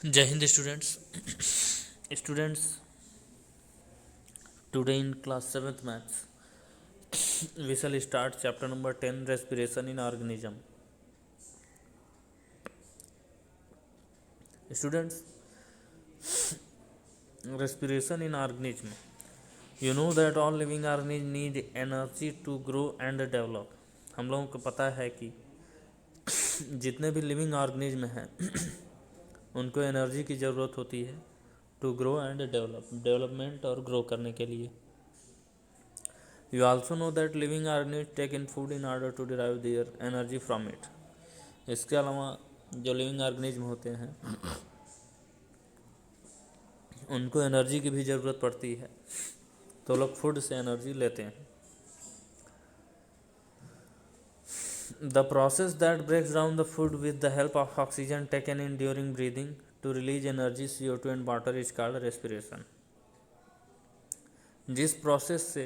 जय Hind students. Students, today in class 7th maths we shall start chapter number 10, respiration in organism. Students, respiration in organism, you know that all living organisms need energy to grow and develop. हम लोगों को पता है कि जितने भी living organism हैं उनको एनर्जी की ज़रूरत होती है टू ग्रो एंड डेवलपमेंट और ग्रो करने के लिए. You also know that living organisms take in food in order to derive their energy from it. इसके अलावा जो लिविंग ऑर्गेनिज्म होते हैं उनको एनर्जी की भी ज़रूरत पड़ती है, तो लोग फूड से एनर्जी लेते हैं. The process that breaks down the food with the help of oxygen taken in during breathing to release energy CO2 and water is called respiration. जिस प्रोसेस से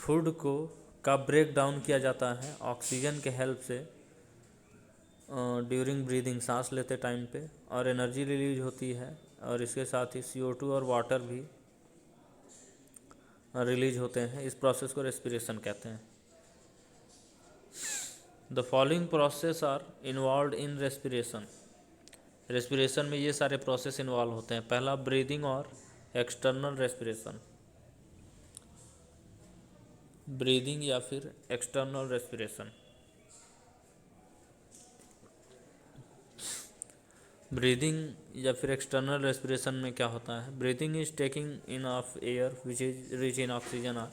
फूड को का ब्रेक डाउन किया जाता है ऑक्सीजन के हेल्प से during breathing, सांस लेते टाइम पे, और एनर्जी रिलीज होती है, और इसके साथ ही CO2 और वाटर भी रिलीज होते हैं. इस प्रोसेस को रेस्पिरेशन कहते हैं. The following process are involve in respiration. Respiration में ये सारे प्रोसेस इन्वॉल्व होते हैं. पहला, ब्रीदिंग और एक्सटर्नल रेस्पिरेशन. ब्रीदिंग या फिर एक्सटर्नल रेस्पिरेशन. ब्रीदिंग या फिर एक्सटर्नल रेस्पिरेशन में क्या होता है? Breathing is taking in of air which is rich in oxygen or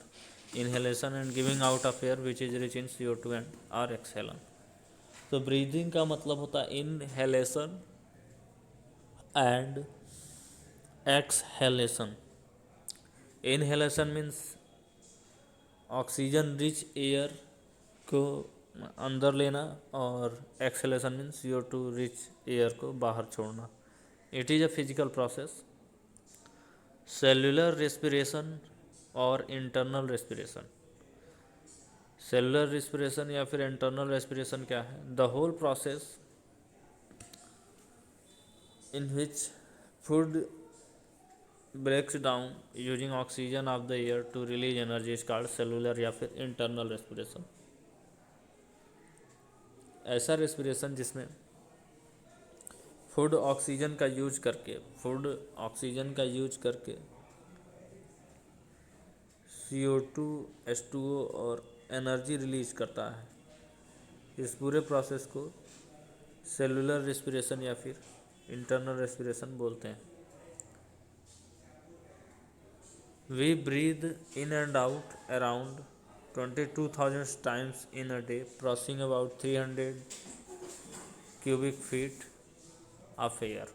inhalation and giving out of air which is rich in CO2 and or exhalation. तो breathing का मतलब होता है inhalation and exhalation. Inhalation means oxygen rich air को अंदर लेना, और exhalation means CO2 rich air को बाहर छोड़ना. It is a physical process. Cellular respiration और इंटरनल रेस्पिरेशन. सेलुलर रेस्पिरेशन या फिर इंटरनल रेस्पिरेशन क्या है? The whole process in which food breaks down using oxygen of the air to release energy is called cellular या फिर internal respiration. ऐसा respiration जिसमें food oxygen का यूज करके CO2 H2O और एनर्जी रिलीज करता है. इस पूरे प्रोसेस को सेलुलर रेस्पिरेशन या फिर इंटरनल रेस्पिरेशन बोलते हैं. We breathe in and out around 22,000 times in a day, processing about 300 cubic feet of air.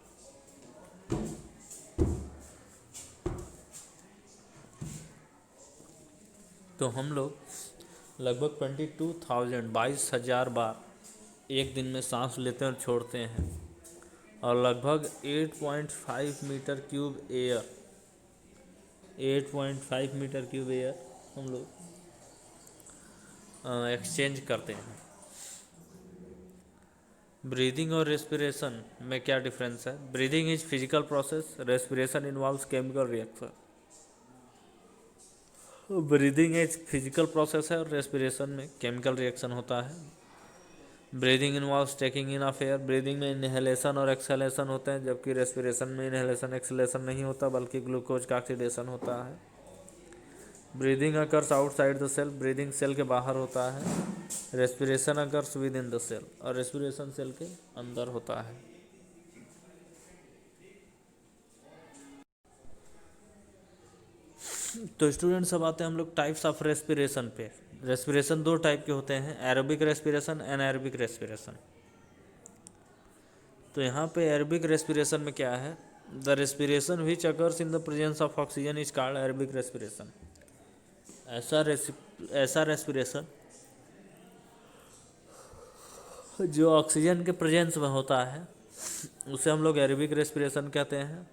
तो हम लोग लगभग 22,000 बार एक दिन में सांस लेते हैं और छोड़ते हैं, और लगभग 8.5 मीटर क्यूब एयर हम लोग एक्सचेंज करते हैं. ब्रीदिंग और रेस्पिरेशन में क्या डिफरेंस है? Breathing is physical process, respiration involves chemical reaction. Breathing एक फिजिकल प्रोसेस है और रेस्पिरेशन में केमिकल रिएक्शन होता है. Breathing involves taking in of air. Breathing में इनहेलेशन और एक्सहेलेशन होते हैं, जबकि रेस्पिरेशन में इनहेलेशन एक्सहेलेशन नहीं होता, बल्कि ग्लूकोज का ऑक्सीडेशन होता है. Breathing occurs outside the cell. Breathing cell के बाहर होता है. Respiration occurs within the cell, और रेस्पिरेशन सेल के अंदर होता है. तो स्टूडेंट्स, अब आते हैं हम लोग टाइप्स ऑफ रेस्पिरेशन पे. रेस्पिरेशन दो टाइप के होते हैं, एरोबिक रेस्पिरेशन, एनाएरोबिक रेस्पिरेशन. तो यहाँ पे एरोबिक रेस्पिरेशन में क्या है? The respiration which occurs in the presence of oxygen is called aerobic respiration. ऐसा रेस्पिरेशन जो ऑक्सीजन के प्रेजेंस में होता है उसे हम लोग एरोबिक रेस्पिरेशन कहते हैं.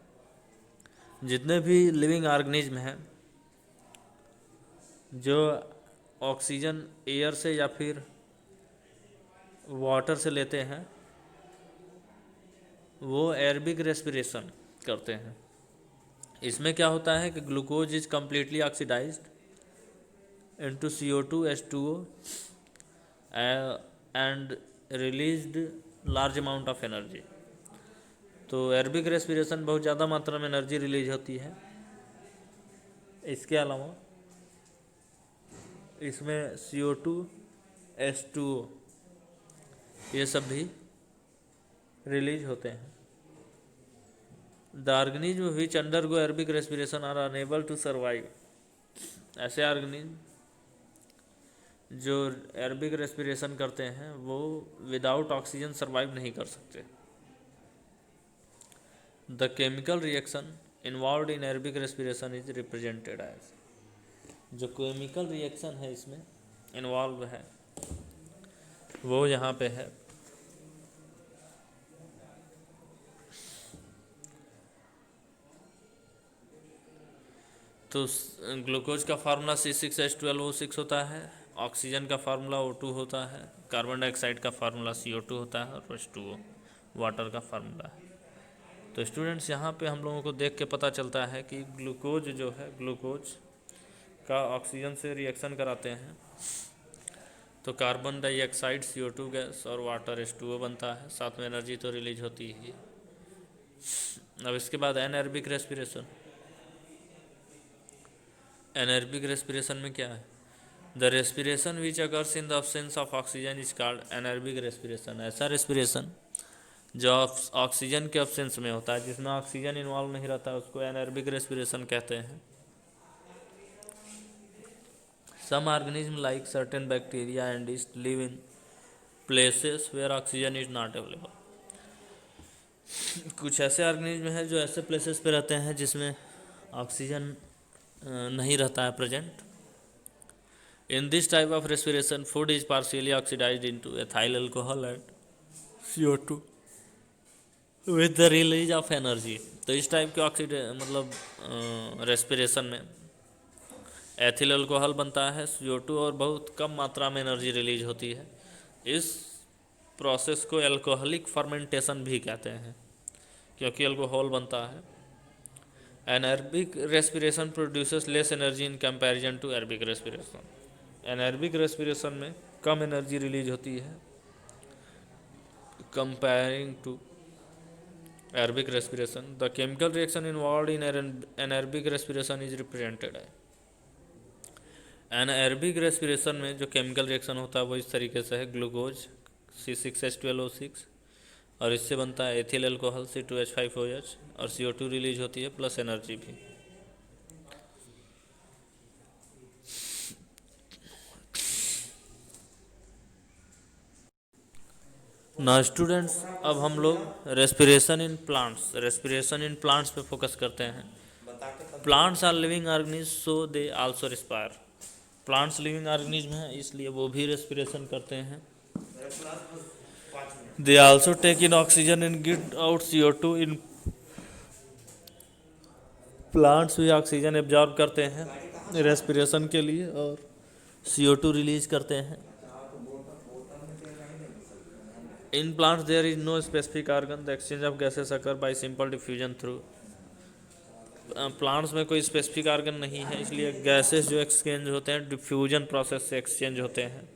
जितने भी लिविंग ऑर्गेनिज्म हैं जो ऑक्सीजन एयर से या फिर वाटर से लेते हैं वो एरबिक रेस्पिरेशन करते हैं। इसमें क्या होता है कि glucose is completely oxidised into CO2 H2O and released large amount of energy। तो एरबिक रेस्पिरेशन बहुत ज़्यादा मात्रा में एनर्जी रिलीज होती है। इसके अलावा इसमें CO2 H2O ये सब भी रिलीज होते हैं। The organism which undergo aerobic respiration are unable to survive. ऐसे ऑर्गेनिज्म जो एरबिक रेस्पिरेशन करते हैं वो विदाउट ऑक्सीजन सर्वाइव नहीं कर सकते। The chemical reaction involve in aerobic respiration is represented as. जो केमिकल रिएक्शन है इसमें इन्वॉल्व है वो यहाँ पे है। तो ग्लूकोज का फार्मूला C6H12O6 होता है, ऑक्सीजन का फार्मूला O2 होता है, कार्बन डाइऑक्साइड का फार्मूला CO2 होता है और H2O वाटर का फार्मूला है। तो स्टूडेंट्स यहाँ पे हम लोगों को देख के पता चलता है कि ग्लूकोज जो है ग्लूकोज का ऑक्सीजन से रिएक्शन कराते हैं तो कार्बन डाइऑक्साइड CO2 गैस और वाटर H2O बनता है, साथ में एनर्जी तो रिलीज होती ही। अब इसके बाद एनएरोबिक रेस्पिरेशन। एनएरोबिक रेस्पिरेशन में क्या है? The respiration which occurs in the absence of oxygen is called anaerobic respiration. ऐसा रेस्पिरेशन जो ऑक्सीजन के अब्सेंस में होता है, जिसमें ऑक्सीजन इन्वॉल्व नहीं रहता है, उसको एनएरोबिक रेस्पिरेशन कहते हैं। Some organism like certain bacteria and yeast live in places where oxygen is not available. कुछ ऐसे ऑर्गेनिज्म हैं जो ऐसे प्लेसेस पे रहते हैं जिसमें ऑक्सीजन नहीं रहता है present. In this type of respiration food is partially oxidised into ethyl alcohol and CO2 with the release of energy. तो इस टाइप के रेस्पिरेशन में एथिल अल्कोहल बनता है, CO2 और बहुत कम मात्रा में एनर्जी रिलीज होती है। इस प्रोसेस को एल्कोहलिक फर्मेंटेशन भी कहते हैं क्योंकि अल्कोहल बनता है। Anaerobic respiration produces less energy in comparison to aerobic respiration. Anaerobic respiration में कम एनर्जी रिलीज होती है comparing to aerobic respiration. The chemical reaction involve in anaerobic respiration is represented है। एनएरोबिक रेस्पिरेशन में जो केमिकल रिएक्शन होता है वो इस तरीके से है। ग्लूकोज C6H12O6 और इससे बनता है एथिल अल्कोहल C2H5OH और CO2 रिलीज होती है प्लस एनर्जी भी। ना स्टूडेंट्स, अब हम लोग रेस्पिरेशन इन प्लांट्स पे फोकस करते हैं। Plants are living organism so they also respire. Plants living organism हैं इसलिए वो भी रेस्पिरेशन करते हैं। They also take in oxygen and give out CO2 in. Plants भी ऑक्सीजन एब्जॉर्ब करते हैं रेस्पिरेशन के लिए और CO2 रिलीज करते हैं। In plants there is no specific organ, the exchange of gases occur by simple diffusion through. Plants में कोई स्पेसिफिक ऑर्गन नहीं है इसलिए गैसेस जो एक्सचेंज होते हैं डिफ्यूजन प्रोसेस से एक्सचेंज होते हैं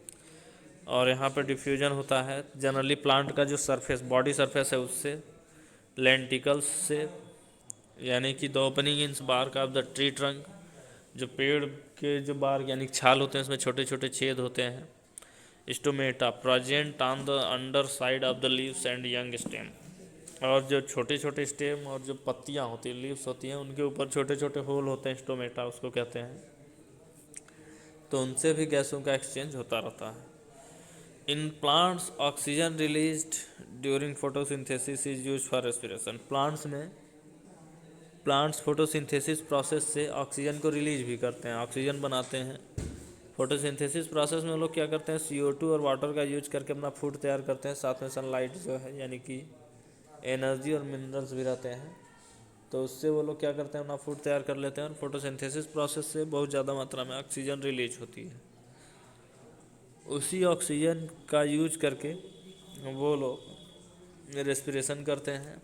और यहाँ पर डिफ्यूजन होता है जनरली प्लांट का जो सरफेस बॉडी सरफेस है उससे, लेंटिकल्स से यानी कि the opening in bark of the tree trunk. जो पेड़ के जो बार्क यानी छाल होते हैं उसमें छोटे छोटे छेद होते हैं। Stomata present on the under side of the leaves and young stem. और जो छोटे छोटे स्टेम और जो पत्तियां होती हैं लीव्स होती हैं उनके ऊपर छोटे छोटे होल होते हैं, स्टोमेटा उसको कहते हैं। तो उनसे भी गैसों का एक्सचेंज होता रहता है। In plants oxygen released during photosynthesis is used for respiration. Plants photosynthesis process से ऑक्सीजन को रिलीज भी करते हैं, ऑक्सीजन बनाते हैं। फोटोसिंथेसिस प्रोसेस में लोग क्या करते हैं CO2 और वाटर का यूज करके अपना फूड तैयार करते हैं, साथ में सनलाइट जो है यानी कि एनर्जी और मिनरल्स भी रहते हैं। तो उससे वो लोग क्या करते हैं अपना फूड तैयार कर लेते हैं और फोटोसिंथेसिस प्रोसेस से बहुत ज़्यादा मात्रा में ऑक्सीजन रिलीज होती है। उसी ऑक्सीजन का यूज करके वो लोग रेस्पिरेशन करते हैं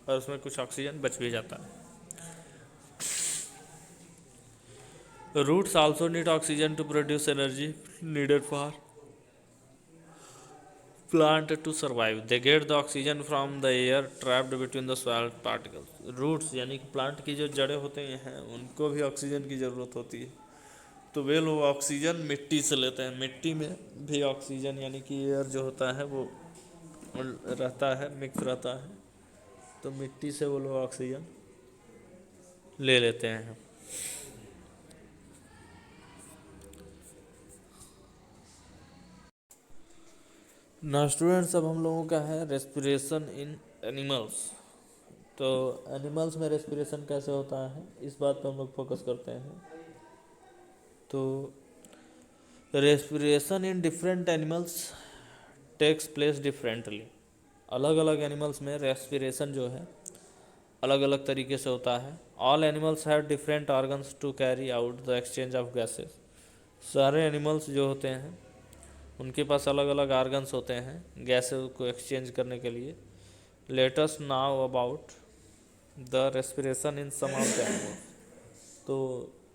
और उसमें कुछ ऑक्सीजन बच भी जाता है। Roots also need oxygen to produce energy needed for plant to survive. They get the oxygen from the air trapped between the soil particles. Roots यानी कि प्लांट की जो जड़ें होते हैं उनको भी ऑक्सीजन की ज़रूरत होती है, तो वे लोग ऑक्सीजन मिट्टी से लेते हैं। मिट्टी में भी ऑक्सीजन यानी कि एयर जो होता है वो रहता है, मिक्स रहता है, तो मिट्टी से वो लोग ऑक्सीजन ले लेते हैं। ना स्टूडेंट्स, अब हम लोगों का है रेस्पिरेशन इन एनिमल्स। तो एनिमल्स में रेस्पिरेशन कैसे होता है इस बात पे हम लोग फोकस करते हैं। तो respiration in different animals takes place differently. अलग अलग एनिमल्स में रेस्पिरेशन जो है अलग अलग तरीके से होता है। All animals have different organs to carry out the exchange of gases. सारे एनिमल्स जो होते हैं उनके पास अलग अलग ऑर्गन्स होते हैं गैसेस को एक्सचेंज करने के लिए। Let us now about the respiration in some of the animals. तो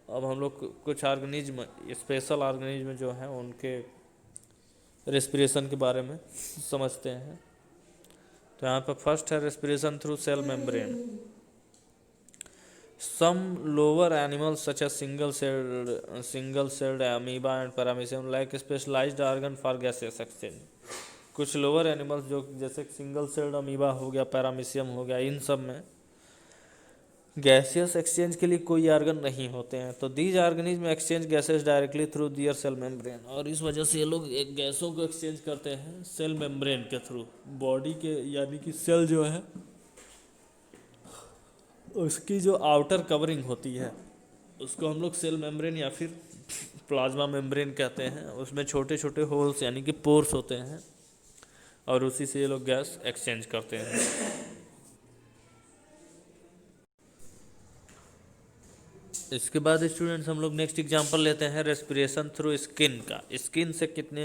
अब हम लोग कुछ ऑर्गेनिज्म, स्पेशल ऑर्गेनिज्म जो हैं उनके रेस्पिरेशन के बारे में समझते हैं। तो यहाँ पर फर्स्ट है respiration through cell membrane. Some lower animals such as single celled amoeba and paramecium like specialised organ for gases exchange. कुछ लोअर एनिमल्स जो जैसे सिंगल सेल्ड अमीबा हो गया, पैरामीशियम हो गया, इन सब में गैसियस एक्सचेंज के लिए कोई ऑर्गन नहीं होते हैं। तो these organism exchange gases directly through their cell membrane. और इस वजह से ये लोग एक गैसों को एक्सचेंज करते हैं सेल मेम्ब्रेन के थ्रू। बॉडी के यानी कि सेल जो है उसकी जो आउटर कवरिंग होती है उसको हम लोग सेल मेम्ब्रेन या फिर प्लाज्मा मेम्ब्रेन कहते हैं। उसमें छोटे छोटे होल्स यानी कि पोर्स होते हैं और उसी से ये लोग गैस एक्सचेंज करते हैं। इसके बाद स्टूडेंट्स हम लोग नेक्स्ट एग्जांपल लेते हैं रेस्पिरेशन थ्रू स्किन का। स्किन से कितने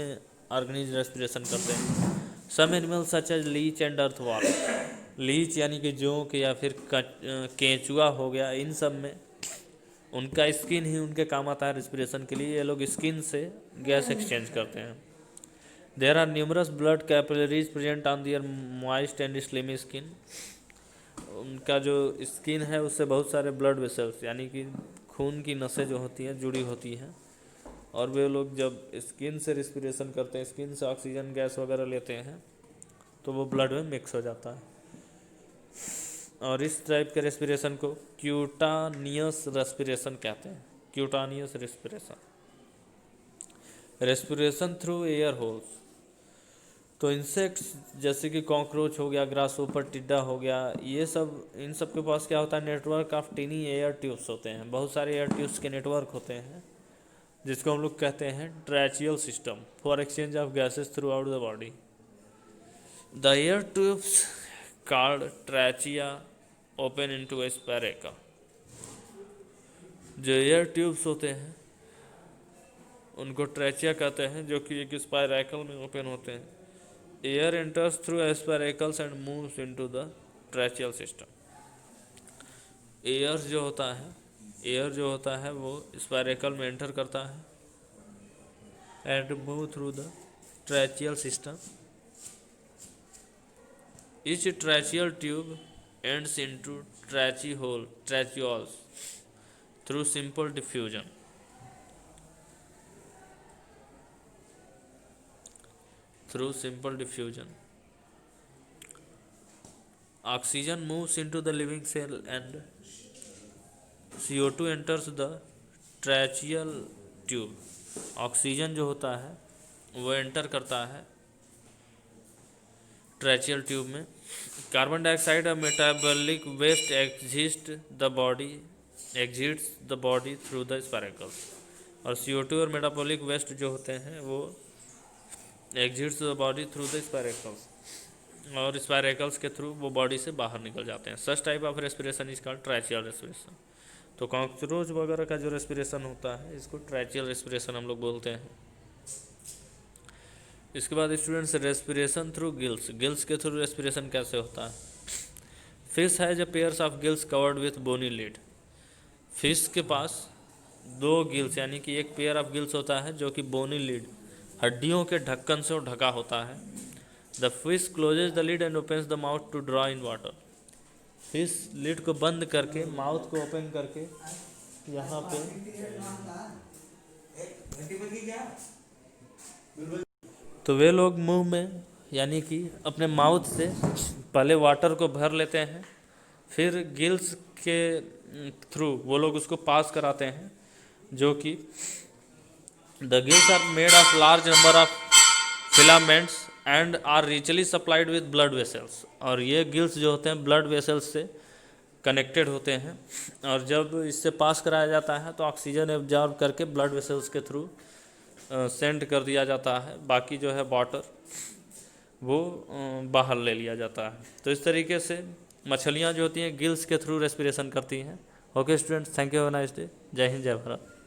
ऑर्गेनिज्म रेस्पिरेशन करते हैं। Some animals such as leech and earthworm. Leech यानी कि जोंक या फिर केंचुआ हो गया, इन सब में उनका स्किन ही उनके काम आता है रेस्पिरेशन के लिए। ये लोग स्किन से गैस एक्सचेंज करते हैं। There are numerous blood capillaries present on their moist and slimy skin. उनका जो स्किन है उससे बहुत सारे ब्लड वेसल्स यानी कि खून की नसें जो होती हैं जुड़ी होती हैं, और वे लोग जब स्किन से रेस्पिरेशन करते हैं, स्किन से ऑक्सीजन गैस वगैरह लेते हैं, तो वो ब्लड में मिक्स हो जाता है। और इस टाइप के रेस्पिरेशन को क्यूटानियस रेस्पिरेशन कहते हैं। क्यूटानियस respiration, respiration through air holes. तो इंसेक्ट्स जैसे कि कॉकरोच हो गया, ग्रासहोपर, टिड्डा हो गया, ये सब, इन सब के पास क्या होता है, नेटवर्क ऑफ टिनी एयर ट्यूब्स होते हैं। बहुत सारे एयर ट्यूब्स के नेटवर्क होते हैं जिसको हम लोग कहते हैं tracheal system for exchange of gases throughout the body. The air tubes called trachea open into a spiracle. जो एयर ट्यूब्स होते हैं उनको ट्रैचिया कहते हैं, जो कि एक स्पायरेकल में ओपन होते हैं। Air enters through spiracles and moves into the tracheal system. Air जो होता है वो स्पायरेकल में एंटर करता है and move through the tracheal system. Each tracheal tube ends into tracteoles through simple diffusion. Oxygen moves into the living cell and CO2 enters the tracheal tube. Oxygen जो होता है वो एंटर करता है tracheal tube में। Carbon dioxide और metabolic waste exits the body through the spiracles. और CO2 और मेटाबॉलिक वेस्ट जो होते हैं वो exits the body through the spiracles, और स्पायरेकल्स के थ्रू वो बॉडी से बाहर निकल जाते हैं। Such type of respiration is called tracheal respiration. तो कॉकरोच वगैरह का जो रेस्पिरेशन होता है इसको ट्रैचियल रेस्पिरेशन हम लोग बोलते हैं। इसके बाद स्टूडेंट्स रेस्पिरेशन थ्रू गिल्स के थ्रू रेस्पिरेशन कैसे होता है। Fish has a pairs of gills covered with bony lid. Fish के पास दो गिल्स यानी कि एक पेयर ऑफ गिल्स होता है जो कि बोनी लिड हड्डियों के ढक्कन से ढका होता है। The fish closes the lid and opens the mouth to draw in water. Fish lid को बंद करके माउथ को ओपन करके यहाँ पे तो वे लोग मुंह में यानी कि अपने माउथ से पहले वाटर को भर लेते हैं, फिर गिल्स के थ्रू वो लोग उसको पास कराते हैं, जो कि the gills are made of large number of filaments and are richly supplied with blood vessels. और ये गिल्स जो होते हैं ब्लड वेसल्स से कनेक्टेड होते हैं, और जब इससे पास कराया जाता है तो ऑक्सीजन एब्जॉर्ब करके ब्लड वेसल्स के थ्रू सेंड कर दिया जाता है, बाकी जो है वाटर वो बाहर ले लिया जाता है। तो इस तरीके से मछलियाँ जो होती हैं गिल्स के थ्रू रेस्पिरेशन करती हैं। Okay students, thank you, have a nice day. जय हिंद, जय भारत।